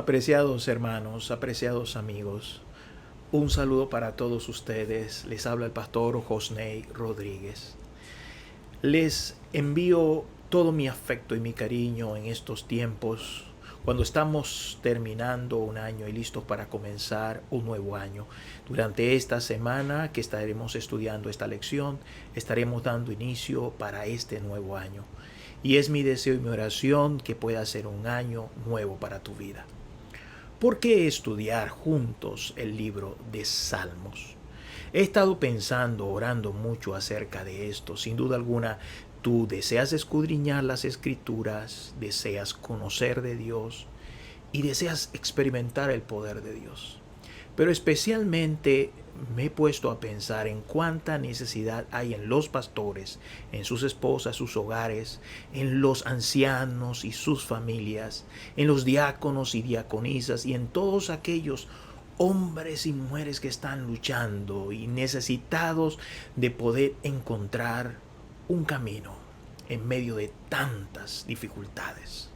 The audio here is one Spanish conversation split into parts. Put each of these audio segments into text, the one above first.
Apreciados hermanos, apreciados amigos, un saludo para todos ustedes. Les habla el pastor Josney Rodríguez. Les envío todo mi afecto y mi cariño en estos tiempos, cuando estamos terminando un año y listos para comenzar un nuevo año. Durante esta semana que estaremos estudiando esta lección, estaremos dando inicio para este nuevo año. Y es mi deseo y mi oración que pueda ser un año nuevo para tu vida. ¿Por qué estudiar juntos el libro de Salmos? He estado pensando, orando mucho acerca de esto. Sin duda alguna, tú deseas escudriñar las Escrituras, deseas conocer de Dios y deseas experimentar el poder de Dios. Pero especialmente me he puesto a pensar en cuánta necesidad hay en los pastores, en sus esposas, sus hogares, en los ancianos y sus familias, en los diáconos y diaconisas y en todos aquellos hombres y mujeres que están luchando y necesitados de poder encontrar un camino en medio de tantas dificultades.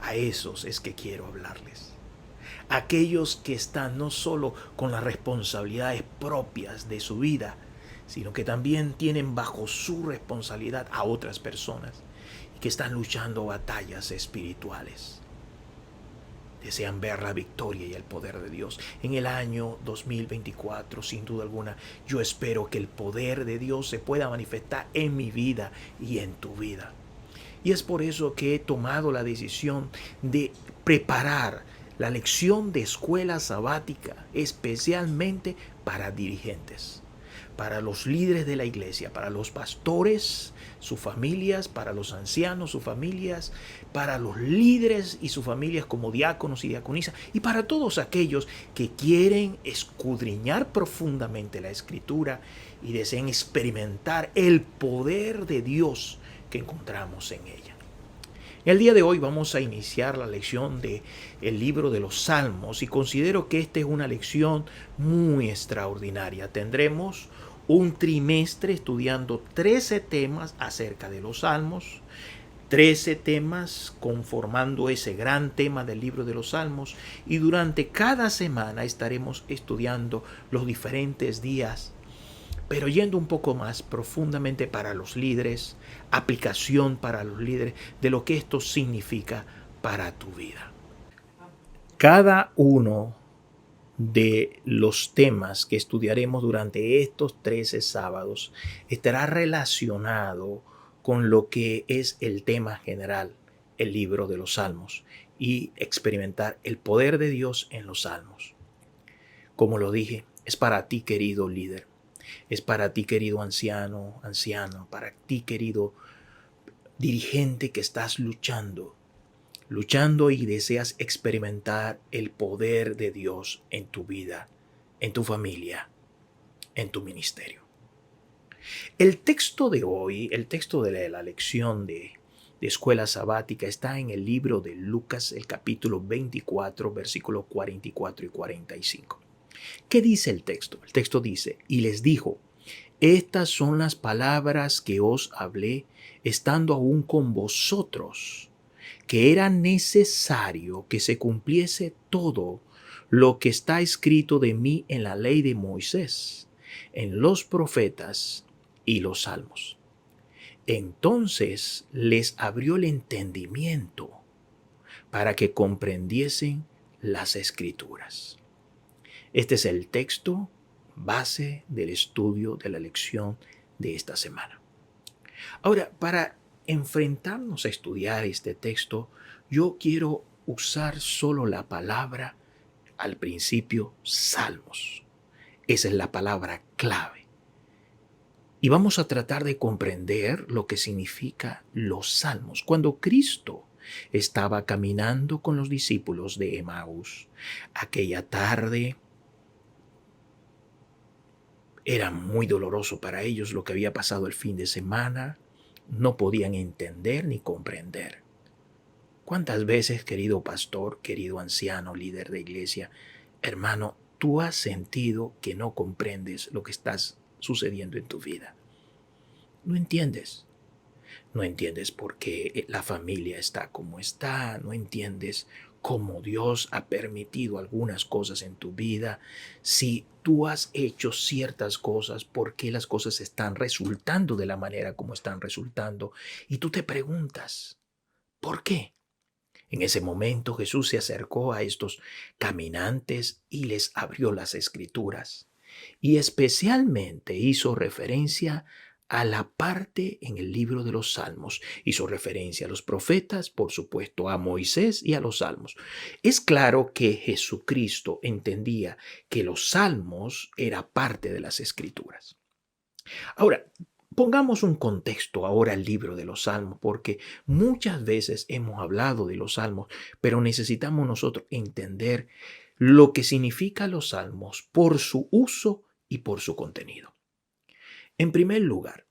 A esos es que quiero hablarles. Aquellos que están no solo con las responsabilidades propias de su vida, sino que también tienen bajo su responsabilidad a otras personas y que están luchando batallas espirituales. Desean ver la victoria y el poder de Dios. En el año 2024, sin duda alguna, yo espero que el poder de Dios se pueda manifestar en mi vida y en tu vida. Y es por eso que he tomado la decisión de preparar la lección de escuela sabática especialmente para dirigentes, para los líderes de la iglesia, para los pastores, sus familias, para los ancianos, sus familias, para los líderes y sus familias como diáconos y diaconisas, y para todos aquellos que quieren escudriñar profundamente la Escritura y desean experimentar el poder de Dios que encontramos en ella. El día de hoy vamos a iniciar la lección del libro de los Salmos y considero que esta es una lección muy extraordinaria. Tendremos un trimestre estudiando 13 temas acerca de los Salmos, 13 temas conformando ese gran tema del libro de los Salmos, y durante cada semana estaremos estudiando los diferentes días, pero yendo un poco más profundamente para los líderes, aplicación para los líderes de lo que esto significa para tu vida. Cada uno de los temas que estudiaremos durante estos 13 sábados estará relacionado con lo que es el tema general, el libro de los Salmos, y experimentar el poder de Dios en los Salmos. Como lo dije, es para ti, querido líder. Es para ti, querido anciano, para ti, querido dirigente que estás luchando y deseas experimentar el poder de Dios en tu vida, en tu familia, en tu ministerio. El texto de hoy, el texto de la lección de escuela sabática está en el libro de Lucas, el capítulo 24, versículos 44 y 45. ¿Qué dice el texto? El texto dice, y les dijo, estas son las palabras que os hablé estando aún con vosotros, que era necesario que se cumpliese todo lo que está escrito de mí en la ley de Moisés, en los profetas y los salmos. Entonces les abrió el entendimiento para que comprendiesen las escrituras. Este es el texto base del estudio de la lección de esta semana. Ahora, para enfrentarnos a estudiar este texto, yo quiero usar solo la palabra al principio, salmos. Esa es la palabra clave. Y vamos a tratar de comprender lo que significa los salmos. Cuando Cristo estaba caminando con los discípulos de Emaús, aquella tarde, era muy doloroso para ellos lo que había pasado el fin de semana. No podían entender ni comprender. ¿Cuántas veces, querido pastor, querido anciano, líder de iglesia, hermano, tú has sentido que no comprendes lo que está sucediendo en tu vida? No entiendes. No entiendes por qué la familia está como está. No entiendes cómo Dios ha permitido algunas cosas en tu vida, si tú has hecho ciertas cosas, por qué las cosas están resultando de la manera como están resultando. Y tú te preguntas, ¿por qué? En ese momento Jesús se acercó a estos caminantes y les abrió las escrituras y especialmente hizo referencia a la parte en el libro de los Salmos. Hizo referencia a los profetas, por supuesto, a Moisés y a los Salmos. Es claro que Jesucristo entendía que los Salmos era parte de las escrituras. Ahora, pongamos un contexto ahora al libro de los Salmos, porque muchas veces hemos hablado de los Salmos, pero necesitamos nosotros entender lo que significa los Salmos por su uso y por su contenido. En primer lugar,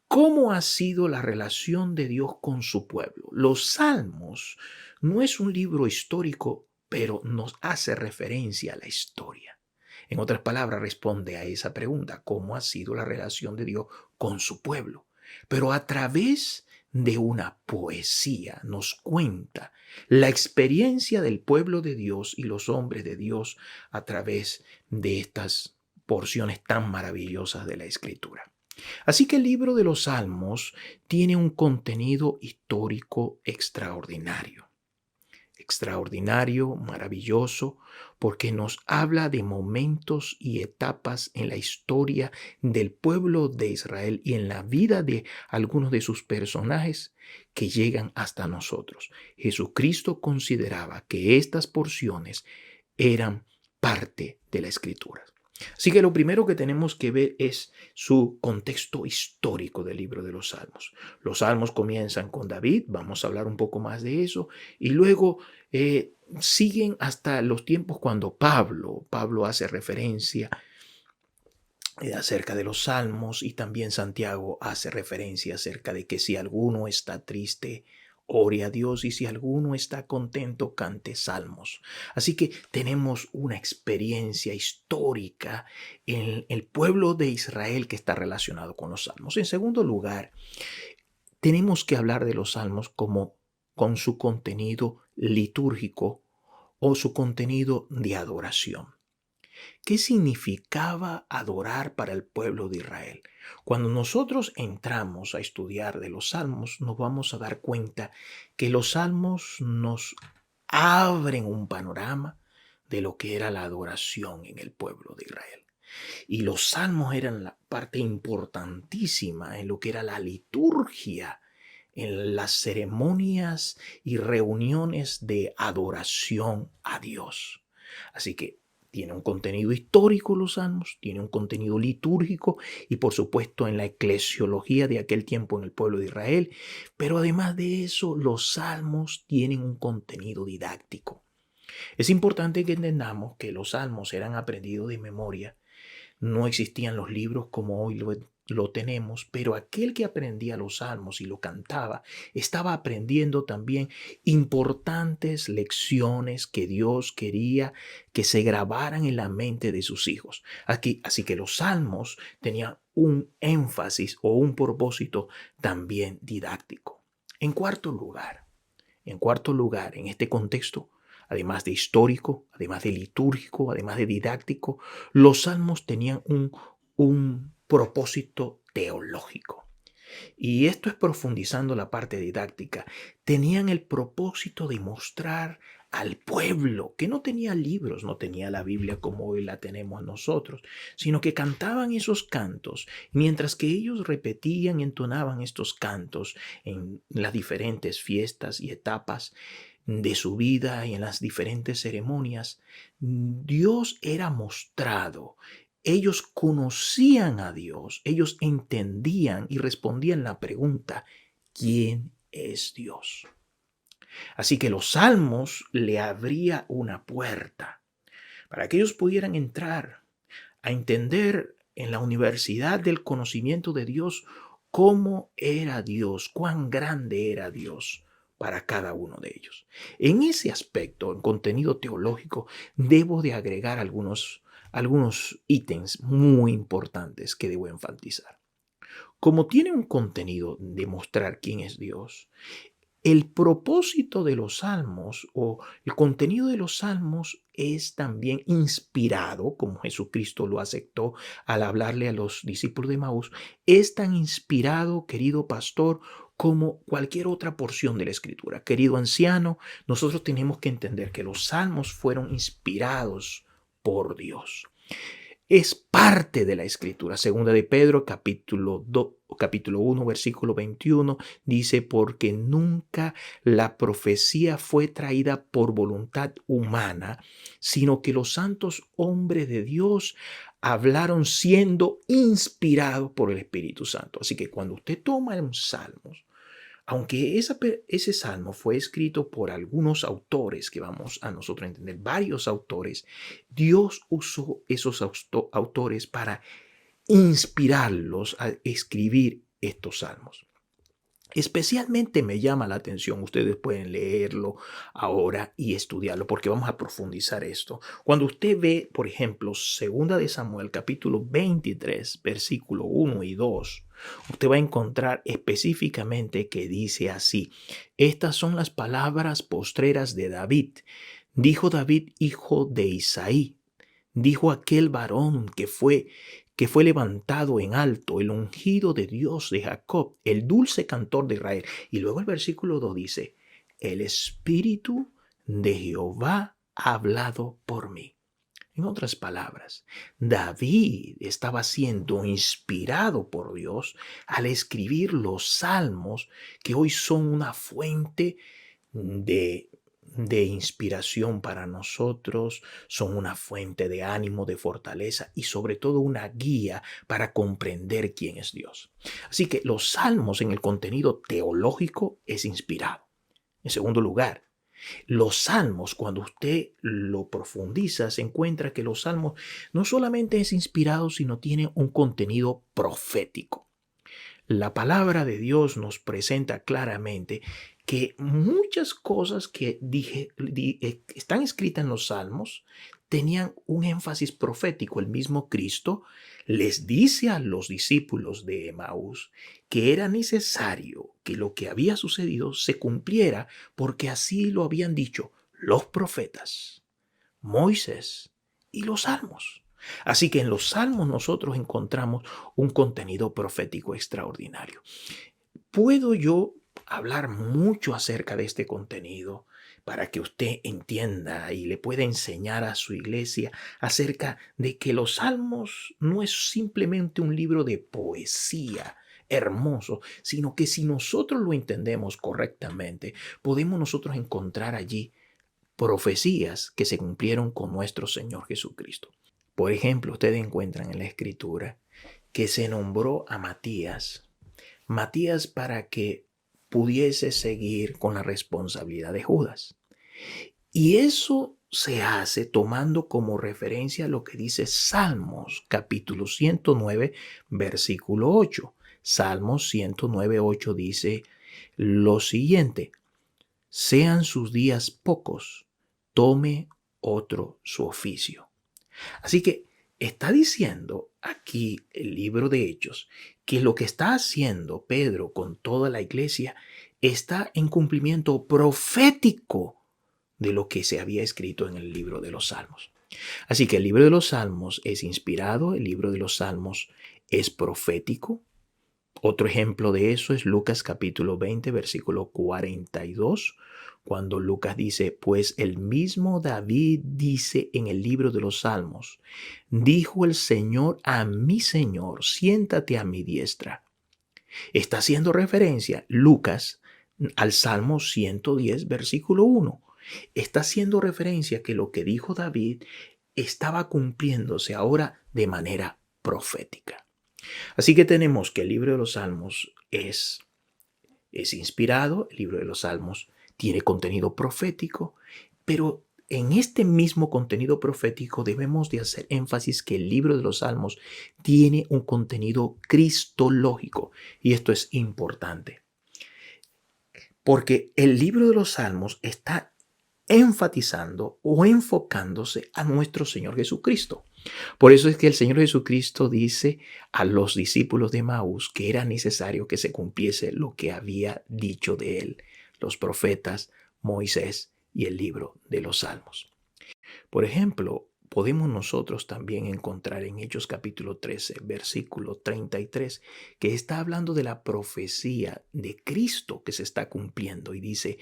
¿cómo ha sido la relación de Dios con su pueblo? Los Salmos no es un libro histórico, pero nos hace referencia a la historia. En otras palabras, responde a esa pregunta, ¿cómo ha sido la relación de Dios con su pueblo? Pero a través de una poesía nos cuenta la experiencia del pueblo de Dios y los hombres de Dios a través de estas porciones tan maravillosas de la Escritura. Así que el libro de los Salmos tiene un contenido histórico extraordinario. Extraordinario, maravilloso, porque nos habla de momentos y etapas en la historia del pueblo de Israel y en la vida de algunos de sus personajes que llegan hasta nosotros. Jesucristo consideraba que estas porciones eran parte de la Escritura. Así que lo primero que tenemos que ver es su contexto histórico del libro de los Salmos. Los Salmos comienzan con David, vamos a hablar un poco más de eso, y luego siguen hasta los tiempos cuando Pablo hace referencia acerca de los Salmos, y también Santiago hace referencia acerca de que si alguno está triste, ore a Dios, y si alguno está contento, cante salmos. Así que tenemos una experiencia histórica en el pueblo de Israel que está relacionado con los salmos. En segundo lugar, tenemos que hablar de los salmos como con su contenido litúrgico o su contenido de adoración. ¿Qué significaba adorar para el pueblo de Israel? Cuando nosotros entramos a estudiar de los salmos, nos vamos a dar cuenta que los salmos nos abren un panorama de lo que era la adoración en el pueblo de Israel. Y los salmos eran la parte importantísima en lo que era la liturgia, en las ceremonias y reuniones de adoración a Dios. Así que tiene un contenido histórico los salmos, tiene un contenido litúrgico y por supuesto en la eclesiología de aquel tiempo en el pueblo de Israel, pero además de eso los salmos tienen un contenido didáctico. Es importante que entendamos que los salmos eran aprendidos de memoria. No existían los libros como hoy lo tenemos, pero aquel que aprendía los salmos y lo cantaba, estaba aprendiendo también importantes lecciones que Dios quería que se grabaran en la mente de sus hijos. Así que los salmos tenían un énfasis o un propósito también didáctico. En cuarto lugar, en este contexto, además de histórico, además de litúrgico, además de didáctico, los salmos tenían un propósito teológico. Y esto es profundizando la parte didáctica. Tenían el propósito de mostrar al pueblo que no tenía libros, no tenía la Biblia como hoy la tenemos nosotros, sino que cantaban esos cantos, mientras que ellos repetían y entonaban estos cantos en las diferentes fiestas y etapas de su vida y en las diferentes ceremonias, Dios era mostrado. Ellos conocían a Dios, ellos entendían y respondían la pregunta, ¿quién es Dios? Así que los salmos le abría una puerta para que ellos pudieran entrar a entender en la universidad del conocimiento de Dios cómo era Dios, cuán grande era Dios para cada uno de ellos. En ese aspecto, en contenido teológico, debo de agregar algunos ítems muy importantes que debo enfatizar. Como tiene un contenido de mostrar quién es Dios, El propósito de los salmos o el contenido de los salmos es también inspirado, como Jesucristo lo aceptó al hablarle a los discípulos de Maús, es tan inspirado, querido pastor, como cualquier otra porción de la Escritura. Querido anciano, nosotros tenemos que entender que los salmos fueron inspirados por Dios. Es parte de la Escritura. Segunda de Pedro, capítulo 1, versículo 21, dice, porque nunca la profecía fue traída por voluntad humana, sino que los santos hombres de Dios hablaron siendo inspirados por el Espíritu Santo. Así que cuando usted toma un salmo, aunque ese salmo fue escrito por algunos autores, que vamos a nosotros a entender, varios autores, Dios usó esos autores para inspirarlos a escribir estos salmos. Especialmente me llama la atención, ustedes pueden leerlo ahora y estudiarlo porque vamos a profundizar esto. Cuando usted ve, por ejemplo, 2 de Samuel, capítulo 23, versículo 1 y 2, usted va a encontrar específicamente que dice así: estas son las palabras postreras de David. Dijo David, hijo de Isaí, dijo aquel varón que fue levantado en alto, el ungido de Dios de Jacob, el dulce cantor de Israel. Y luego el versículo 2 dice, el Espíritu de Jehová ha hablado por mí. En otras palabras, David estaba siendo inspirado por Dios al escribir los salmos que hoy son una fuente de inspiración para nosotros, son una fuente de ánimo, de fortaleza y sobre todo una guía para comprender quién es Dios. Así que los salmos en el contenido teológico es inspirado. En segundo lugar, los salmos, cuando usted lo profundiza, se encuentra que los salmos no solamente es inspirado, sino tiene un contenido profético. La palabra de Dios nos presenta claramente que muchas cosas que están escritas en los salmos tenían un énfasis profético. El mismo Cristo les dice a los discípulos de Emaús que era necesario que lo que había sucedido se cumpliera porque así lo habían dicho los profetas, Moisés y los salmos. Así que en los salmos nosotros encontramos un contenido profético extraordinario. ¿Puedo yo hablar mucho acerca de este contenido para que usted entienda y le pueda enseñar a su iglesia acerca de que los salmos no es simplemente un libro de poesía hermoso, sino que si nosotros lo entendemos correctamente, podemos nosotros encontrar allí profecías que se cumplieron con nuestro Señor Jesucristo? Por ejemplo, ustedes encuentran en la Escritura que se nombró a Matías para que pudiese seguir con la responsabilidad de Judas. Y eso se hace tomando como referencia lo que dice Salmos, capítulo 109, versículo 8. Salmos 109, 8 dice lo siguiente: sean sus días pocos, tome otro su oficio. Así que está diciendo aquí el libro de Hechos que lo que está haciendo Pedro con toda la iglesia está en cumplimiento profético de lo que se había escrito en el libro de los Salmos. Así que el libro de los Salmos es inspirado, el libro de los Salmos es profético. Otro ejemplo de eso es Lucas capítulo 20, versículo 42, cuando Lucas dice, pues el mismo David dice en el libro de los Salmos, dijo el Señor a mi Señor, siéntate a mi diestra. Está haciendo referencia Lucas al Salmo 110, versículo 1. Está haciendo referencia que lo que dijo David estaba cumpliéndose ahora de manera profética. Así que tenemos que el libro de los Salmos es inspirado, el libro de los Salmos tiene contenido profético, pero en este mismo contenido profético debemos de hacer énfasis que el libro de los Salmos tiene un contenido cristológico, y esto es importante, porque el libro de los Salmos está enfatizando o enfocándose a nuestro Señor Jesucristo. Por eso es que el Señor Jesucristo dice a los discípulos de Emaús que era necesario que se cumpliese lo que había dicho de él los profetas, Moisés y el libro de los Salmos. Por ejemplo, podemos nosotros también encontrar en Hechos capítulo 13, versículo 33, que está hablando de la profecía de Cristo que se está cumpliendo y dice,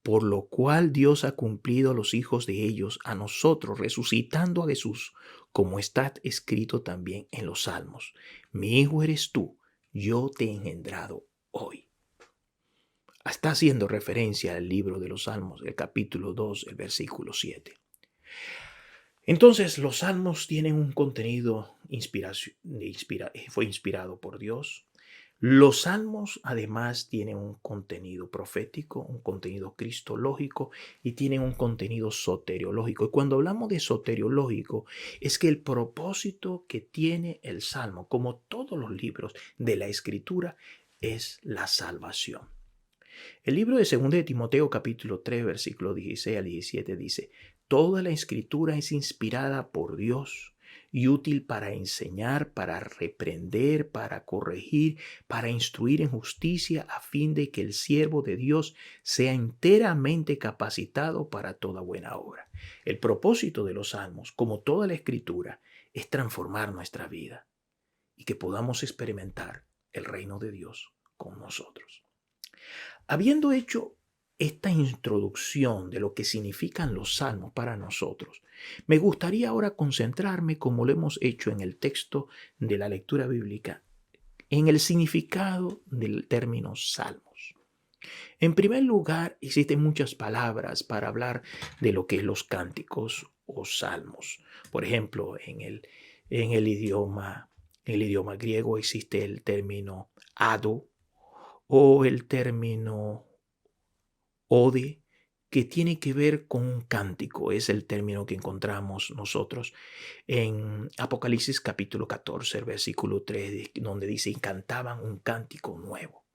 por lo cual Dios ha cumplido a los hijos de ellos, a nosotros, resucitando a Jesús, como está escrito también en los Salmos. Mi hijo eres tú, yo te he engendrado hoy. Está haciendo referencia al libro de los Salmos, el capítulo 2, el versículo 7. Entonces, los salmos tienen un contenido fue inspirado por Dios. Los salmos además tienen un contenido profético, un contenido cristológico y tienen un contenido soteriológico. Y cuando hablamos de soteriológico, es que el propósito que tiene el salmo, como todos los libros de la Escritura, es la salvación. El libro de 2 de Timoteo capítulo 3 versículo 16 al 17 dice, toda la escritura es inspirada por Dios y útil para enseñar, para reprender, para corregir, para instruir en justicia, a fin de que el siervo de Dios sea enteramente capacitado para toda buena obra. El propósito de los salmos, como toda la escritura, es transformar nuestra vida y que podamos experimentar el reino de Dios con nosotros. Habiendo hecho esta introducción de lo que significan los salmos para nosotros, me gustaría ahora concentrarme, como lo hemos hecho en el texto de la lectura bíblica, en el significado del término salmos. En primer lugar, existen muchas palabras para hablar de lo que es los cánticos o salmos. Por ejemplo, en el idioma griego existe el término ado, o el término ode, que tiene que ver con un cántico. Es el término que encontramos nosotros en Apocalipsis capítulo 14, versículo 3, donde dice, y cantaban un cántico nuevo.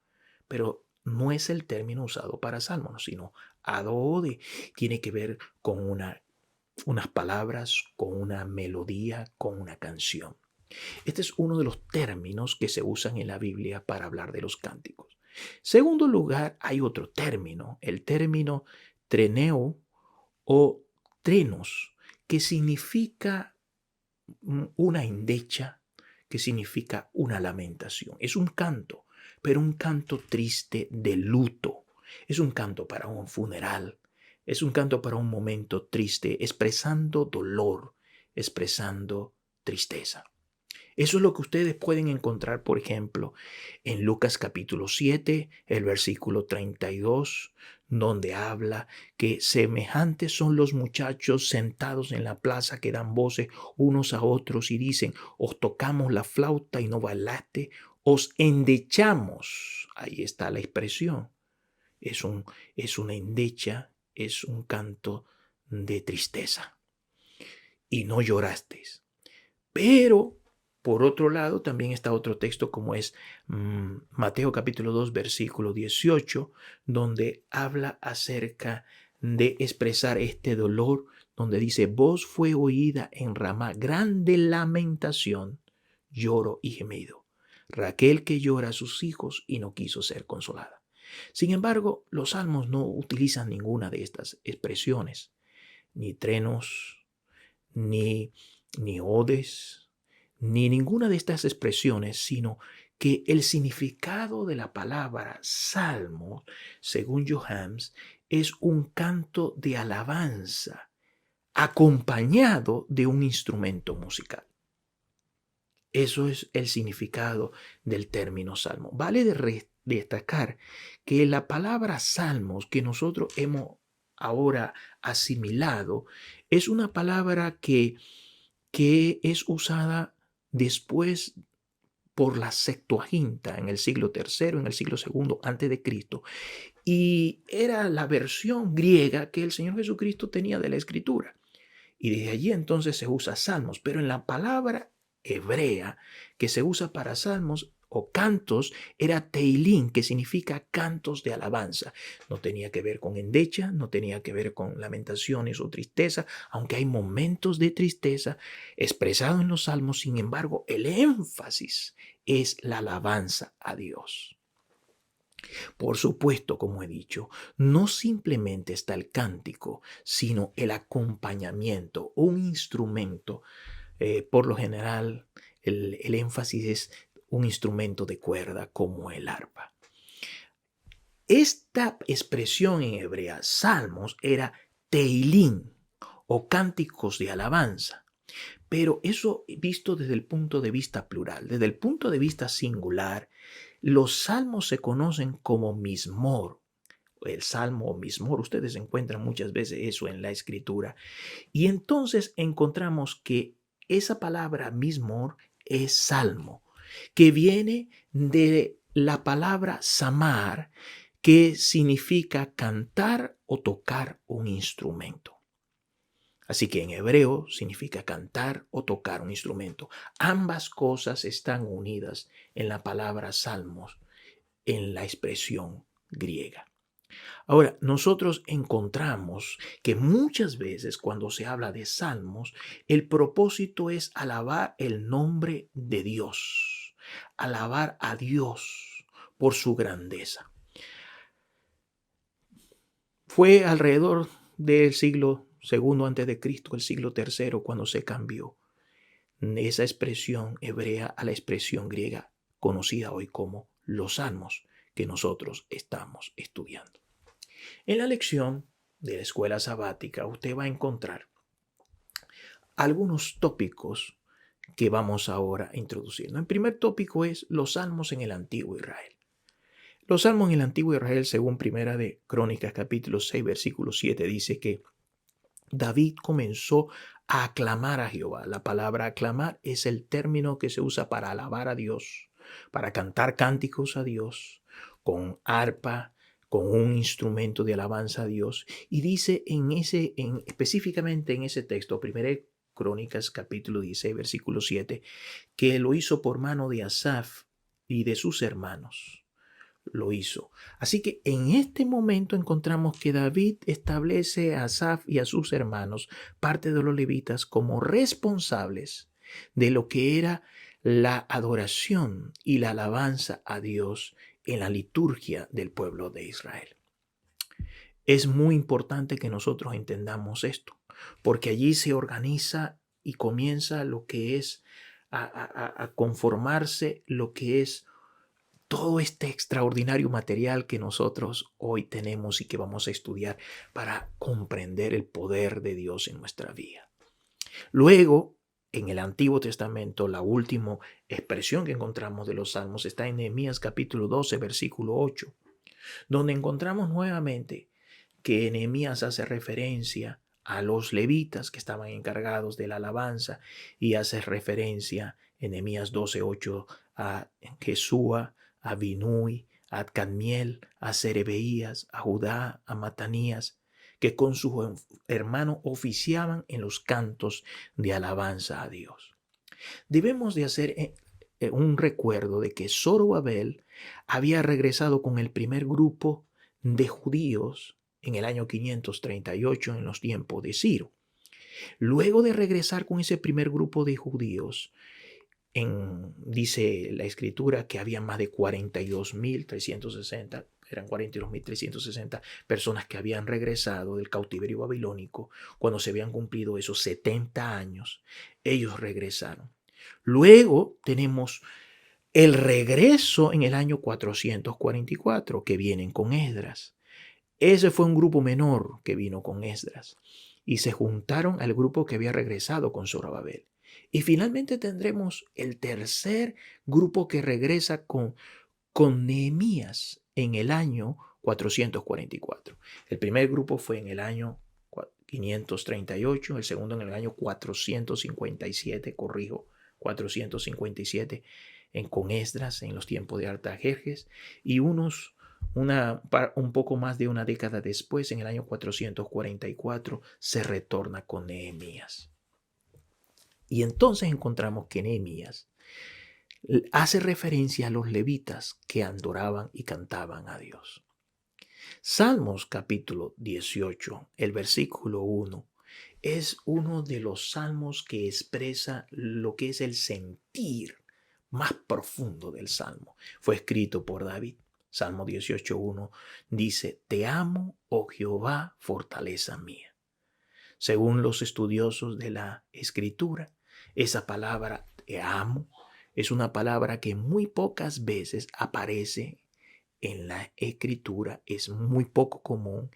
Pero no es el término usado para salmos, sino ado ode. Tiene que ver con unas palabras, con una melodía, con una canción. Este es uno de los términos que se usan en la Biblia para hablar de los cánticos. Segundo lugar, hay otro término, el término treneo o trenos, que significa una endecha, que significa una lamentación. Es un canto, pero un canto triste de luto. Es un canto para un funeral. Es un canto para un momento triste, expresando dolor, expresando tristeza. Eso es lo que ustedes pueden encontrar, por ejemplo, en Lucas capítulo 7, el versículo 32, donde habla que semejantes son los muchachos sentados en la plaza que dan voces unos a otros y dicen, os tocamos la flauta y no bailaste, os endechamos. Ahí está la expresión. Es una endecha, es un canto de tristeza. Y no llorasteis. Pero por otro lado, también está otro texto como es Mateo capítulo 2, versículo 18, donde habla acerca de expresar este dolor, donde dice, voz fue oída en Ramá, grande lamentación, lloro y gemido. Raquel que llora a sus hijos y no quiso ser consolada. Sin embargo, los salmos no utilizan ninguna de estas expresiones, ni trenos, ni odes, ni ninguna de estas expresiones, sino que el significado de la palabra salmo, según Johannes, es un canto de alabanza acompañado de un instrumento musical. Eso es el significado del término salmo. Vale destacar que la palabra salmos que nosotros hemos ahora asimilado es una palabra que es usada después por la Septuaginta en el siglo III, en el siglo II antes de Cristo, y era la versión griega que el Señor Jesucristo tenía de la Escritura. Y desde allí entonces se usa salmos, pero en la palabra hebrea que se usa para salmos o cantos era teilín, que significa cantos de alabanza. No tenía que ver con endecha, no tenía que ver con lamentaciones o tristeza, aunque hay momentos de tristeza expresados en los salmos. Sin embargo, el énfasis es la alabanza a Dios. Por supuesto, como he dicho, no simplemente está el cántico, sino el acompañamiento, un instrumento. Por lo general, el énfasis es un instrumento de cuerda como el arpa. Esta expresión en hebrea, salmos, era teilín o cánticos de alabanza. Pero eso visto desde el punto de vista plural, desde el punto de vista singular, los salmos se conocen como mismor. El salmo o mismor, ustedes encuentran muchas veces eso en la escritura. Y entonces encontramos que esa palabra mismor es salmo, que viene de la palabra samar, que significa cantar o tocar un instrumento. Así que en hebreo significa cantar o tocar un instrumento. Ambas cosas están unidas en la palabra salmos, en la expresión griega. Ahora, nosotros encontramos que muchas veces cuando se habla de salmos, el propósito es alabar el nombre de Dios, alabar a Dios por su grandeza. Fue alrededor del siglo segundo antes de Cristo, el siglo tercero, cuando se cambió esa expresión hebrea a la expresión griega conocida hoy como los salmos que nosotros estamos estudiando. En la lección de la escuela sabática usted va a encontrar algunos tópicos que vamos ahora a introducir. El primer tópico es los salmos en el antiguo Israel. Los salmos en el antiguo Israel, según Primera de Crónicas, capítulo 6, versículo 7, dice que David comenzó a aclamar a Jehová. La palabra aclamar es el término que se usa para alabar a Dios, para cantar cánticos a Dios, con arpa, con un instrumento de alabanza a Dios. Y dice específicamente en ese texto, 1 Crónicas capítulo 16, versículo 7, que lo hizo por mano de Asaf y de sus hermanos. Lo hizo. Así que en este momento encontramos que David establece a Asaf y a sus hermanos, parte de los levitas, como responsables de lo que era la adoración y la alabanza a Dios en la liturgia del pueblo de Israel. Es muy importante que nosotros entendamos esto, porque allí se organiza y comienza lo que es a conformarse lo que es todo este extraordinario material que nosotros hoy tenemos y que vamos a estudiar para comprender el poder de Dios en nuestra vida. Luego, en el Antiguo Testamento, la última expresión que encontramos de los salmos está en Nehemías capítulo 12, versículo 8, donde encontramos nuevamente que Nehemías hace referencia a los levitas que estaban encargados de la alabanza y hace referencia en Nehemías 12:8 a Jesúa, a Binui, a Cadmiel, a Serebeías, a Judá, a Matanías, que con sus hermanos oficiaban en los cantos de alabanza a Dios. Debemos de hacer un recuerdo de que Zorobabel había regresado con el primer grupo de judíos en el año 538 en los tiempos de Ciro. Luego de regresar con ese primer grupo de judíos, dice la escritura que había más de 42.360, eran 42.360 personas que habían regresado del cautiverio babilónico. Cuando se habían cumplido esos 70 años, ellos regresaron. Luego tenemos el regreso en el año 444 que vienen con Esdras. Ese fue un grupo menor que vino con Esdras y se juntaron al grupo que había regresado con Zorobabel. Y finalmente tendremos el tercer grupo que regresa con Nehemías en el año 444. El primer grupo fue en el año 538, el segundo en el año 457, 457 con Esdras en los tiempos de Artajerjes, y un poco más de una década después, en el año 444, se retorna con Nehemías. Y entonces encontramos que Nehemías hace referencia a los levitas que adoraban y cantaban a Dios. Salmos capítulo 18, el versículo 1, es uno de los salmos que expresa lo que es el sentir más profundo del salmo. Fue escrito por David. Salmo 18:1 dice, Te amo, oh Jehová, fortaleza mía. Según los estudiosos de la Escritura, esa palabra te amo es una palabra que muy pocas veces aparece en la Escritura, es muy poco común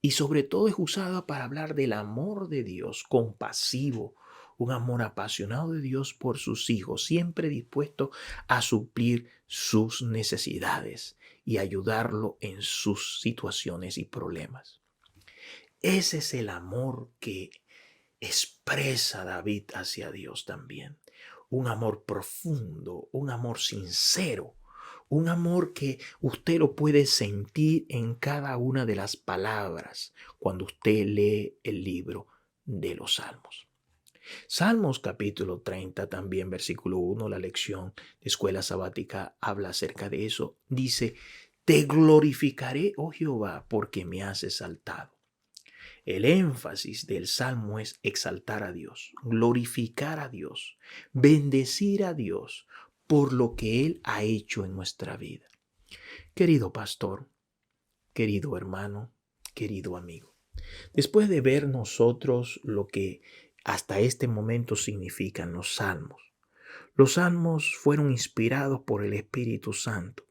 y sobre todo es usada para hablar del amor de Dios compasivo, un amor apasionado de Dios por sus hijos, siempre dispuesto a suplir sus necesidades y ayudarlo en sus situaciones y problemas. Ese es el amor que expresa David hacia Dios también. Un amor profundo, un amor sincero, un amor que usted lo puede sentir en cada una de las palabras cuando usted lee el libro de los Salmos. Salmos capítulo 30, también versículo 1, la lección de escuela sabática habla acerca de eso. Dice, Te glorificaré, oh Jehová, porque me has exaltado. El énfasis del Salmo es exaltar a Dios, glorificar a Dios, bendecir a Dios por lo que Él ha hecho en nuestra vida. Querido pastor, querido hermano, querido amigo, después de ver nosotros lo que hasta este momento significan los salmos fueron inspirados por el Espíritu Santo,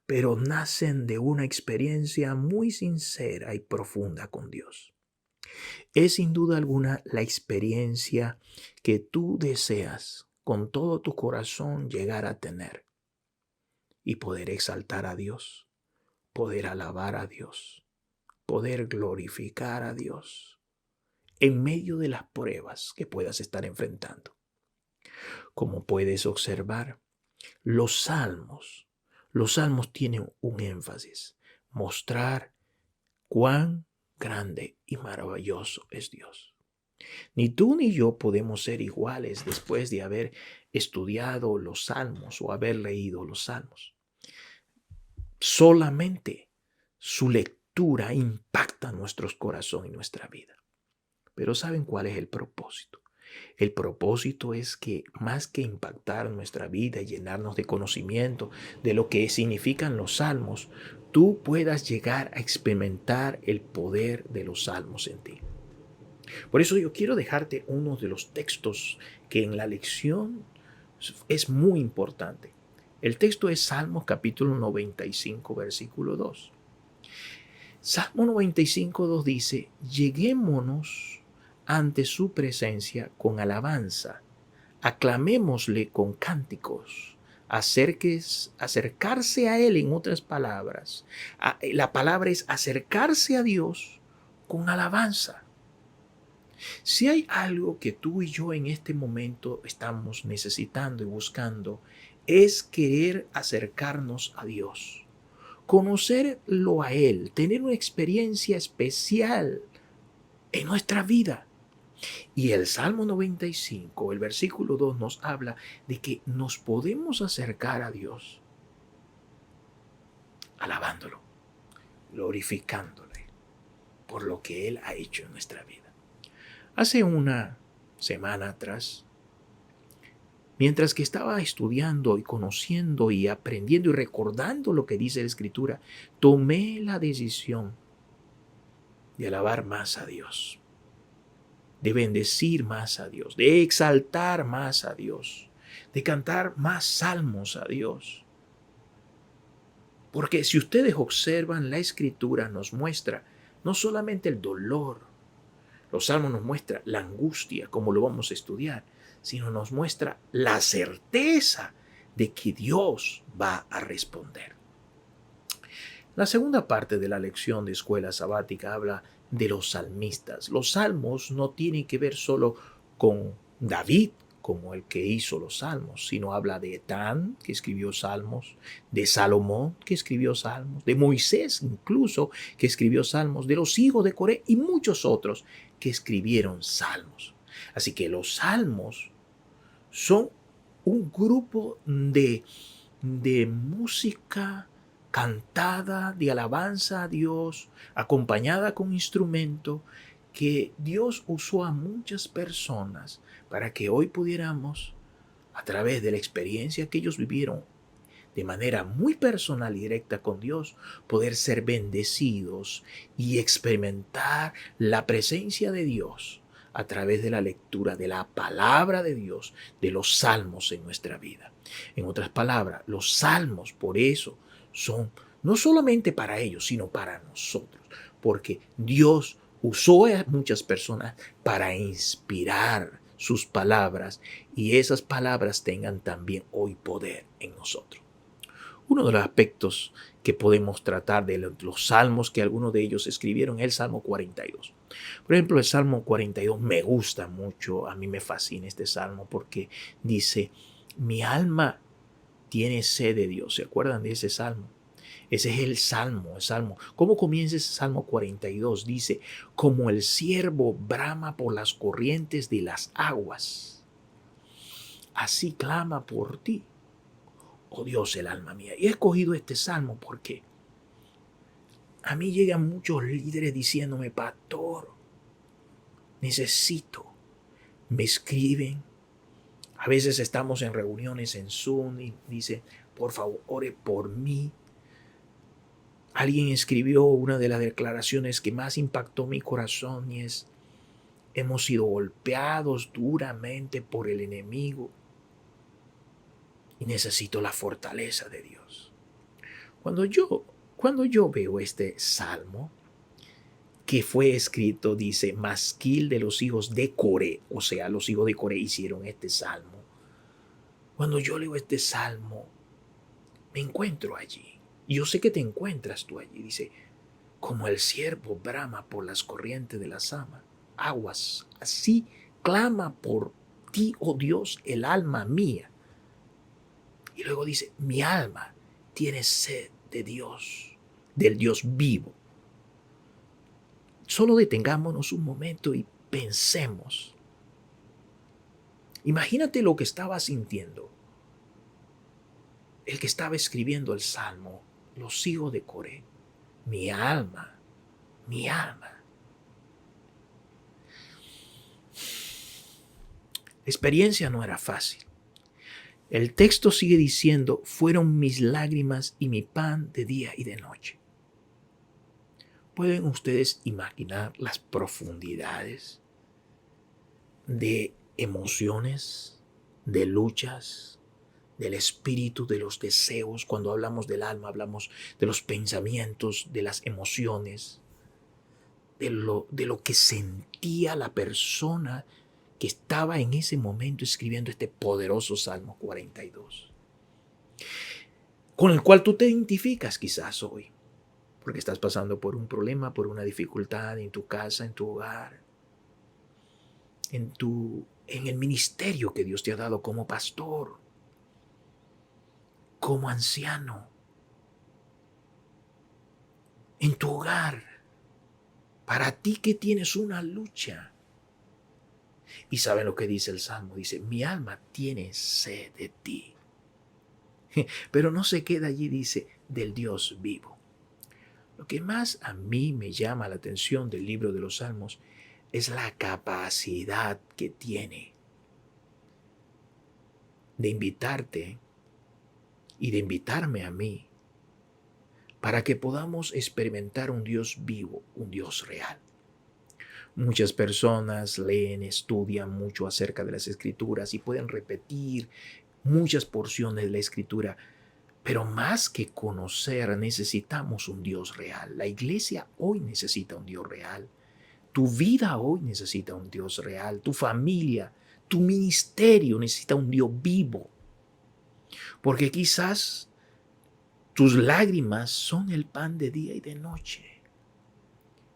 pero nacen de una experiencia muy sincera y profunda con Dios. Es sin duda alguna la experiencia que tú deseas con todo tu corazón llegar a tener y poder exaltar a Dios, poder alabar a Dios, poder glorificar a Dios en medio de las pruebas que puedas estar enfrentando. Como puedes observar, los salmos tienen un énfasis, mostrar cuán grande y maravilloso es Dios. Ni tú ni yo podemos ser iguales después de haber estudiado los salmos o haber leído los salmos. Solamente su lectura impacta nuestros corazones y nuestra vida. Pero ¿saben cuál es el propósito? El propósito es que más que impactar nuestra vida y llenarnos de conocimiento de lo que significan los salmos, tú puedas llegar a experimentar el poder de los salmos en ti. Por eso yo quiero dejarte uno de los textos que en la lección es muy importante. El texto es Salmos capítulo 95, versículo 2. Salmo 95, 2 dice, lleguémonos ante su presencia con alabanza, aclamémosle con cánticos, acercarse a él, en otras palabras. La palabra es acercarse a Dios con alabanza. Si hay algo que tú y yo en este momento estamos necesitando y buscando, es querer acercarnos a Dios, conocerlo a Él, tener una experiencia especial en nuestra vida. Y el Salmo 95, el versículo 2 nos habla de que nos podemos acercar a Dios alabándolo, glorificándole por lo que Él ha hecho en nuestra vida. Hace una semana atrás, mientras que estaba estudiando y conociendo y aprendiendo y recordando lo que dice la Escritura, tomé la decisión de alabar más a Dios, de bendecir más a Dios, de exaltar más a Dios, de cantar más salmos a Dios. Porque si ustedes observan, la Escritura nos muestra no solamente el dolor, los salmos nos muestran la angustia, como lo vamos a estudiar, sino nos muestra la certeza de que Dios va a responder. La segunda parte de la lección de escuela sabática habla de los salmistas. Los salmos no tienen que ver solo con David, como el que hizo los salmos, sino habla de Etán, que escribió salmos, de Salomón, que escribió salmos, de Moisés incluso, que escribió salmos, de los hijos de Coré y muchos otros que escribieron salmos. Así que los salmos son un grupo de música cantada, de alabanza a Dios, acompañada con instrumento, que Dios usó a muchas personas para que hoy pudiéramos, a través de la experiencia que ellos vivieron, de manera muy personal y directa con Dios, poder ser bendecidos y experimentar la presencia de Dios a través de la lectura de la palabra de Dios, de los salmos en nuestra vida. En otras palabras, los salmos por eso son no solamente para ellos, sino para nosotros, porque Dios usó a muchas personas para inspirar sus palabras y esas palabras tengan también hoy poder en nosotros. Uno de los aspectos que podemos tratar de los salmos que algunos de ellos escribieron es el Salmo 42. Por ejemplo, el Salmo 42 me gusta mucho, a mí me fascina este salmo porque dice, mi alma tiene sed de Dios. ¿Se acuerdan de ese salmo? Ese es el salmo. ¿Cómo comienza ese Salmo 42? Dice, como el ciervo brama por las corrientes de las aguas, así clama por ti, oh Dios, el alma mía. Y he escogido este salmo porque a mí llegan muchos líderes diciéndome, pastor, necesito. Me escriben. A veces estamos en reuniones en Zoom y dice, por favor, ore por mí. Alguien escribió una de las declaraciones que más impactó mi corazón y es, hemos sido golpeados duramente por el enemigo y necesito la fortaleza de Dios. Cuando yo veo este salmo que fue escrito, dice, masquil de los hijos de Coré, o sea, los hijos de Coré hicieron este salmo. Cuando yo leo este salmo, me encuentro allí. Y yo sé que te encuentras tú allí. Dice, como el ciervo brama por las corrientes de las aguas, así clama por ti, oh Dios, el alma mía. Y luego dice, mi alma tiene sed de Dios, del Dios vivo. Solo detengámonos un momento y pensemos. Imagínate lo que estaba sintiendo el que estaba escribiendo el salmo, los hijos de Coré. Mi alma, mi alma. La experiencia no era fácil. El texto sigue diciendo, fueron mis lágrimas y mi pan de día y de noche. ¿Pueden ustedes imaginar las profundidades de emociones, de luchas, del espíritu, de los deseos? Cuando hablamos del alma, hablamos de los pensamientos, de las emociones, de lo que sentía la persona que estaba en ese momento escribiendo este poderoso Salmo 42, con el cual tú te identificas quizás hoy, porque estás pasando por un problema, por una dificultad en tu casa, en tu hogar, en el ministerio que Dios te ha dado como pastor, como anciano, en tu hogar, para ti que tienes una lucha. Y saben lo que dice el Salmo, dice, mi alma tiene sed de ti. Pero no se queda allí, dice, del Dios vivo. Lo que más a mí me llama la atención del libro de los Salmos es la capacidad que tiene de invitarte y de invitarme a mí para que podamos experimentar un Dios vivo, un Dios real. Muchas personas leen, estudian mucho acerca de las Escrituras y pueden repetir muchas porciones de la Escritura, pero más que conocer necesitamos un Dios real. La iglesia hoy necesita un Dios real. Tu vida hoy necesita un Dios real. Tu familia, tu ministerio necesita un Dios vivo. Porque quizás tus lágrimas son el pan de día y de noche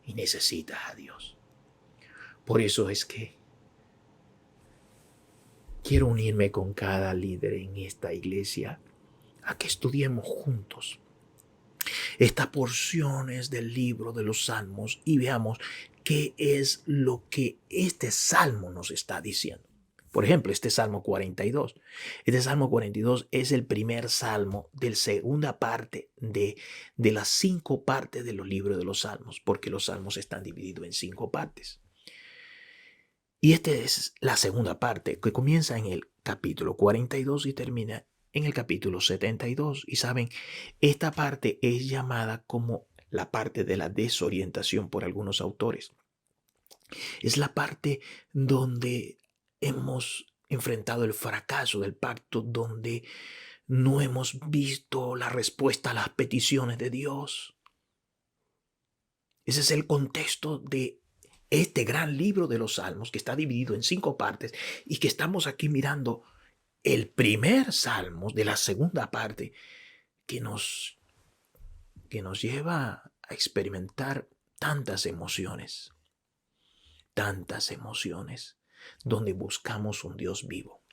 y necesitas a Dios. Por eso es que quiero unirme con cada líder en esta iglesia a que estudiemos juntos estas porciones del libro de los Salmos y veamos qué es lo que este Salmo nos está diciendo. Por ejemplo, este Salmo 42. Este Salmo 42 es el primer salmo de la segunda parte de las 5 partes de los libros de los Salmos, porque los Salmos están divididos en 5 partes. Y esta es la segunda parte, que comienza en el capítulo 42 y termina en el capítulo 72. Y saben, esta parte es llamada como la parte de la desorientación por algunos autores. Es la parte donde hemos enfrentado el fracaso del pacto, donde no hemos visto la respuesta a las peticiones de Dios. Ese es el contexto de este gran libro de los Salmos, que está dividido en 5 partes y que estamos aquí mirando el primer salmo de la segunda parte que que nos lleva a experimentar tantas emociones, donde buscamos un Dios vivo.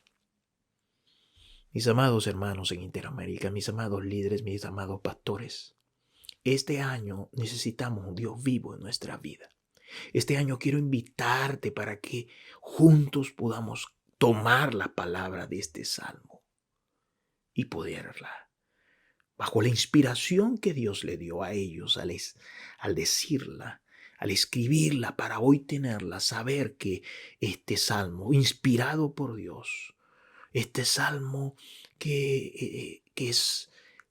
Mis amados hermanos en Interamérica, mis amados líderes, mis amados pastores, este año necesitamos un Dios vivo en nuestra vida. Este año quiero invitarte para que juntos podamos tomar la palabra de este salmo y poderla, bajo la inspiración que Dios le dio a ellos al decirla, al escribirla, para hoy tenerla, saber que este salmo, inspirado por Dios, este salmo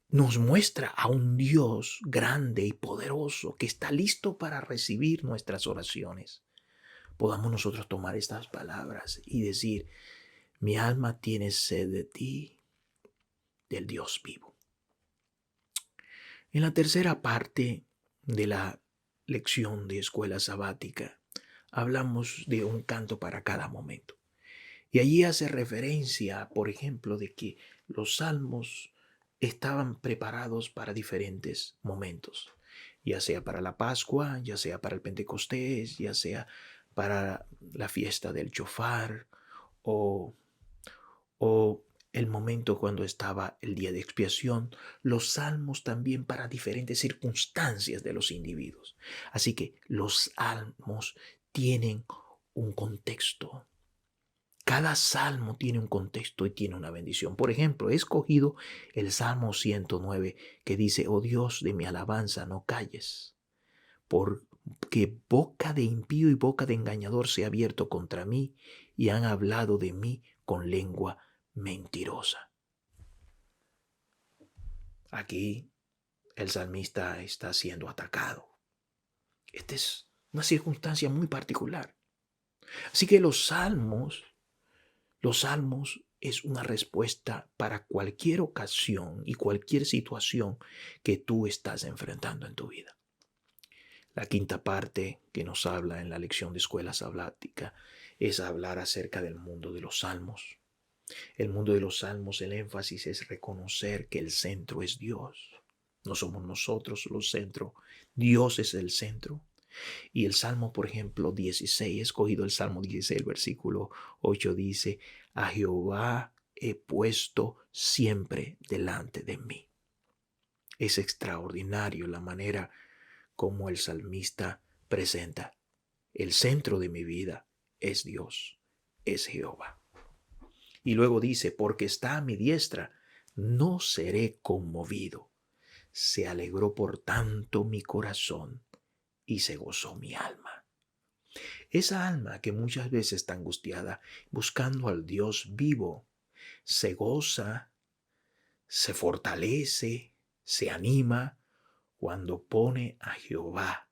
nos muestra a un Dios grande y poderoso que está listo para recibir nuestras oraciones. Podamos nosotros tomar estas palabras y decir: mi alma tiene sed de ti, del Dios vivo. En la tercera parte de la lección de escuela sabática, hablamos de un canto para cada momento. Y allí hace referencia, por ejemplo, de que los salmos estaban preparados para diferentes momentos, ya sea para la Pascua, ya sea para el Pentecostés, ya sea para la fiesta del Shofar o, o el momento cuando estaba el día de expiación. Los salmos también para diferentes circunstancias de los individuos. Así que los salmos tienen un contexto. Cada salmo tiene un contexto y tiene una bendición. Por ejemplo, he escogido el Salmo 109 que dice: oh Dios de mi alabanza, no calles, porque boca de impío y boca de engañador se ha abierto contra mí y han hablado de mí con lengua mentirosa. Aquí el salmista está siendo atacado. Esta es una circunstancia muy particular. Así que los salmos es una respuesta para cualquier ocasión y cualquier situación que tú estás enfrentando en tu vida. La quinta parte que nos habla en la lección de escuela sabática es hablar acerca del mundo de los salmos. El mundo de los salmos, el énfasis es reconocer que el centro es Dios. No somos nosotros los centros, Dios es el centro. Y el Salmo, por ejemplo, 16, he escogido el Salmo 16, el versículo 8 dice: a Jehová he puesto siempre delante de mí. Es extraordinario la manera como el salmista presenta: el centro de mi vida es Dios, es Jehová. Y luego dice: porque está a mi diestra, no seré conmovido. Se alegró por tanto mi corazón y se gozó mi alma. Esa alma que muchas veces está angustiada, buscando al Dios vivo, se goza, se fortalece, se anima cuando pone a Jehová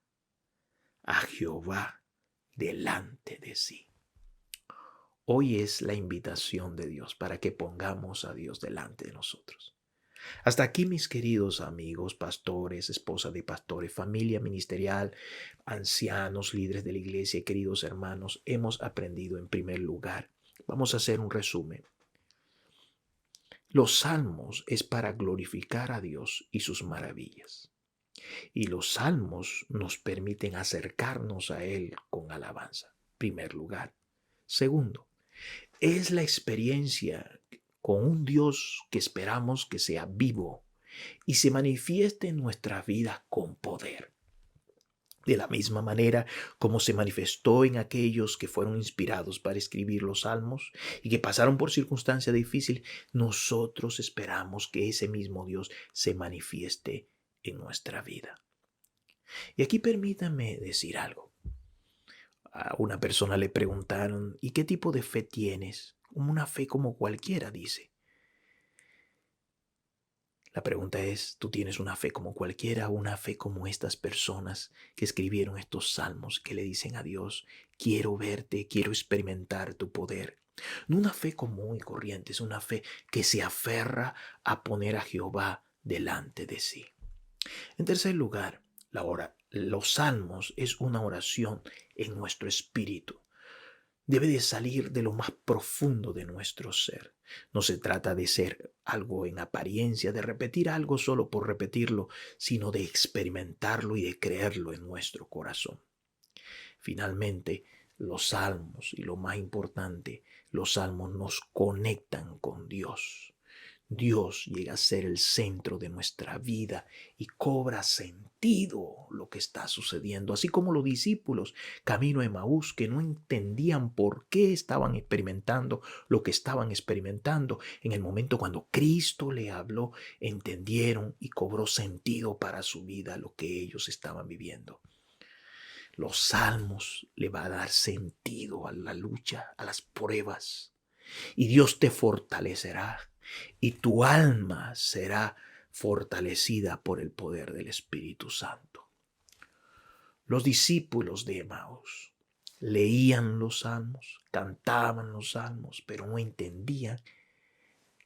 delante de sí. Hoy es la invitación de Dios para que pongamos a Dios delante de nosotros. Hasta aquí, mis queridos amigos, pastores, esposa de pastores, familia ministerial, ancianos, líderes de la iglesia y queridos hermanos, hemos aprendido en primer lugar. Vamos a hacer un resumen. Los salmos es para glorificar a Dios y sus maravillas. Y los salmos nos permiten acercarnos a Él con alabanza. Primer lugar. Segundo, es la experiencia con un Dios que esperamos que sea vivo y se manifieste en nuestra vida con poder. De la misma manera como se manifestó en aquellos que fueron inspirados para escribir los salmos y que pasaron por circunstancias difíciles, nosotros esperamos que ese mismo Dios se manifieste en nuestra vida. Y aquí permítanme decir algo. A una persona le preguntaron: ¿y qué tipo de fe tienes? Una fe como cualquiera, dice. La pregunta es, ¿tú tienes una fe como cualquiera o una fe como estas personas que escribieron estos salmos que le dicen a Dios, quiero verte, quiero experimentar tu poder? No una fe común y corriente, es una fe que se aferra a poner a Jehová delante de sí. En tercer lugar, los salmos es una oración en nuestro espíritu. Debe de salir de lo más profundo de nuestro ser. No se trata de ser algo en apariencia, de repetir algo solo por repetirlo, sino de experimentarlo y de creerlo en nuestro corazón. Finalmente, los salmos, y lo más importante, los salmos nos conectan con Dios. Dios llega a ser el centro de nuestra vida y cobra sentido lo que está sucediendo. Así como los discípulos camino a Emaús que no entendían por qué estaban experimentando lo que estaban experimentando. En el momento cuando Cristo le habló, entendieron y cobró sentido para su vida lo que ellos estaban viviendo. Los salmos le va a dar sentido a la lucha, a las pruebas. Y Dios te fortalecerá y tu alma será fortalecida por el poder del Espíritu Santo. Los discípulos de Emaús leían los salmos, cantaban los salmos, pero no entendían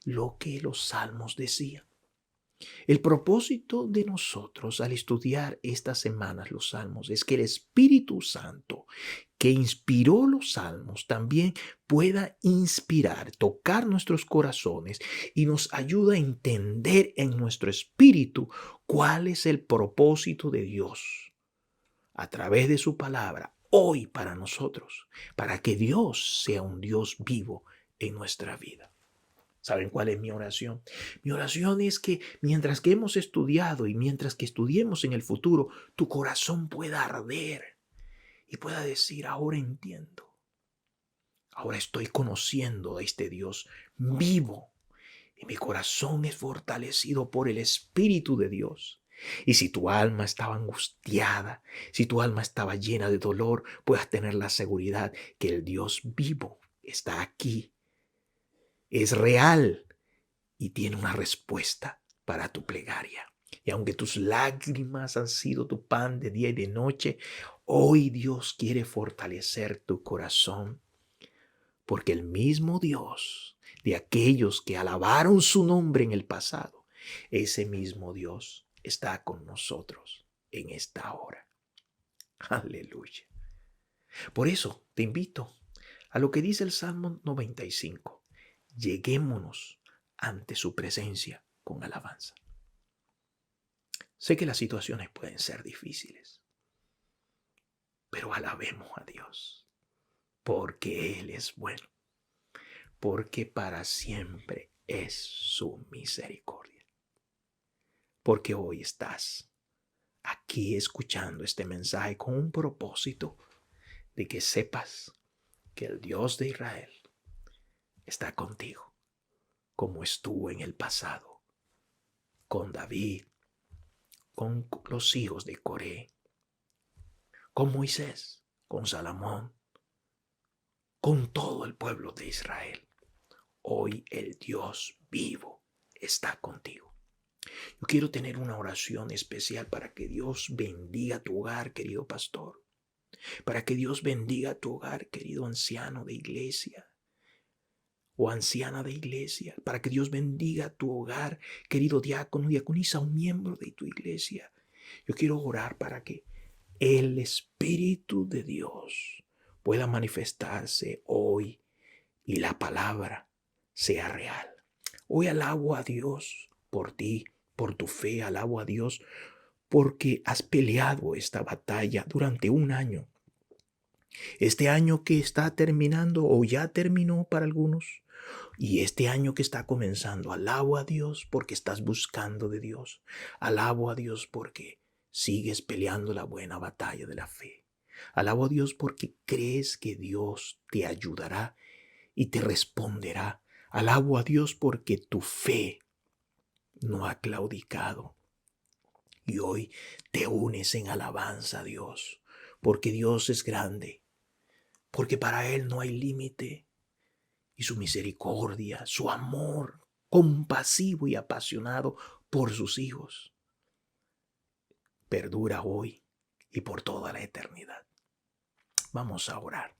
lo que los salmos decían. El propósito de nosotros al estudiar estas semanas los salmos es que el Espíritu Santo que inspiró los salmos también pueda inspirar, tocar nuestros corazones y nos ayuda a entender en nuestro espíritu cuál es el propósito de Dios a través de su palabra hoy para nosotros, para que Dios sea un Dios vivo en nuestra vida. ¿Saben cuál es mi oración? Mi oración es que mientras que hemos estudiado y mientras que estudiemos en el futuro, tu corazón pueda arder y pueda decir, ahora entiendo. Ahora estoy conociendo a este Dios vivo y mi corazón es fortalecido por el Espíritu de Dios. Y si tu alma estaba angustiada, si tu alma estaba llena de dolor, puedas tener la seguridad que el Dios vivo está aquí. Es real y tiene una respuesta para tu plegaria. Y aunque tus lágrimas han sido tu pan de día y de noche, hoy Dios quiere fortalecer tu corazón, porque el mismo Dios de aquellos que alabaron su nombre en el pasado, ese mismo Dios está con nosotros en esta hora. Aleluya. Por eso te invito a lo que dice el Salmo 95. Lleguémonos ante su presencia con alabanza. Sé que las situaciones pueden ser difíciles, pero alabemos a Dios, porque Él es bueno, porque para siempre es su misericordia. Porque hoy estás aquí escuchando este mensaje con un propósito de que sepas que el Dios de Israel está contigo, como estuvo en el pasado, con David, con los hijos de Coré, con Moisés, con Salomón, con todo el pueblo de Israel. Hoy el Dios vivo está contigo. Yo quiero tener una oración especial para que Dios bendiga tu hogar, querido pastor. Para que Dios bendiga tu hogar, querido anciano de iglesia o anciana de iglesia. Para que Dios bendiga tu hogar, querido diácono, diaconisa, un miembro de tu iglesia. Yo quiero orar para que el Espíritu de Dios pueda manifestarse hoy y la palabra sea real. Hoy alabo a Dios por ti, por tu fe, alabo a Dios porque has peleado esta batalla durante un año. Este año que está terminando o ya terminó para algunos, y este año que está comenzando, alabo a Dios porque estás buscando de Dios. Alabo a Dios porque sigues peleando la buena batalla de la fe. Alabo a Dios porque crees que Dios te ayudará y te responderá. Alabo a Dios porque tu fe no ha claudicado. Y hoy te unes en alabanza a Dios, porque Dios es grande, porque para Él no hay límite. Y su misericordia, su amor compasivo y apasionado por sus hijos, perdura hoy y por toda la eternidad. Vamos a orar.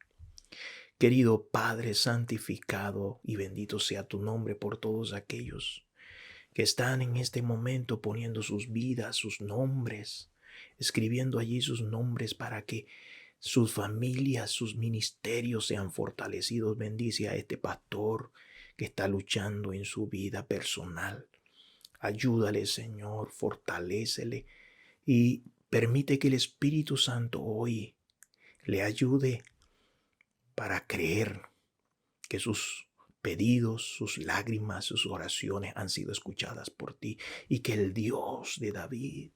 Querido Padre santificado y bendito sea tu nombre por todos aquellos que están en este momento poniendo sus vidas, sus nombres, escribiendo allí sus nombres para que sus familias, sus ministerios sean fortalecidos. Bendice a este pastor que está luchando en su vida personal. Ayúdale, Señor, fortalécele y permite que el Espíritu Santo hoy le ayude para creer que sus pedidos, sus lágrimas, sus oraciones han sido escuchadas por ti y que el Dios de David,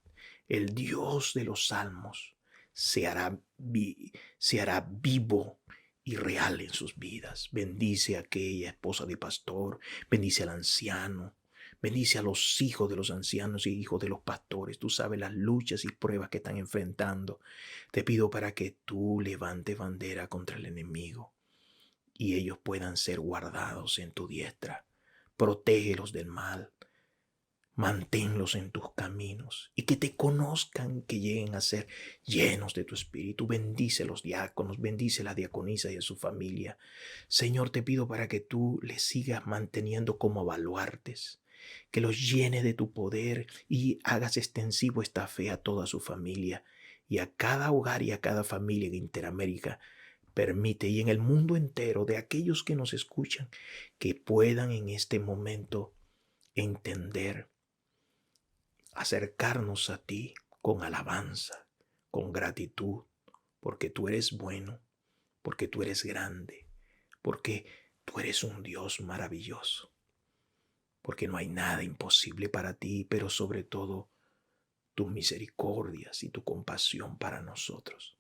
el Dios de los salmos, se hará vivo y real en sus vidas. Bendice a aquella esposa de pastor, bendice al anciano, bendice a los hijos de los ancianos y hijos de los pastores. Tú sabes las luchas y pruebas que están enfrentando. Te pido para que tú levantes bandera contra el enemigo y ellos puedan ser guardados en tu diestra. Protégelos del mal. Manténlos en tus caminos y que te conozcan, que lleguen a ser llenos de tu espíritu. Bendice a los diáconos, bendice a la diaconisa y a su familia. Señor, te pido para que tú les sigas manteniendo como baluartes, que los llene de tu poder y hagas extensivo esta fe a toda su familia y a cada hogar y a cada familia en Interamérica. Permite y en el mundo entero de aquellos que nos escuchan que puedan en este momento entender, acercarnos a ti con alabanza, con gratitud, porque tú eres bueno, porque tú eres grande, porque tú eres un Dios maravilloso, porque no hay nada imposible para ti, pero sobre todo tus misericordias y tu compasión para nosotros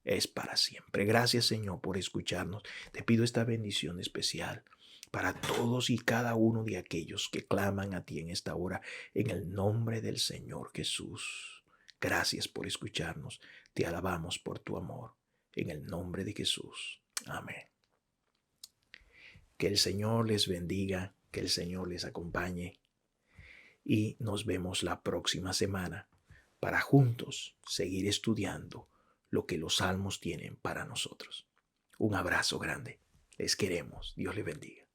es para siempre. Gracias, Señor, por escucharnos. Te pido esta bendición especial para todos y cada uno de aquellos que claman a ti en esta hora, en el nombre del Señor Jesús. Gracias por escucharnos. Te alabamos por tu amor. En el nombre de Jesús. Amén. Que el Señor les bendiga, que el Señor les acompañe y nos vemos la próxima semana para juntos seguir estudiando lo que los salmos tienen para nosotros. Un abrazo grande. Les queremos. Dios les bendiga.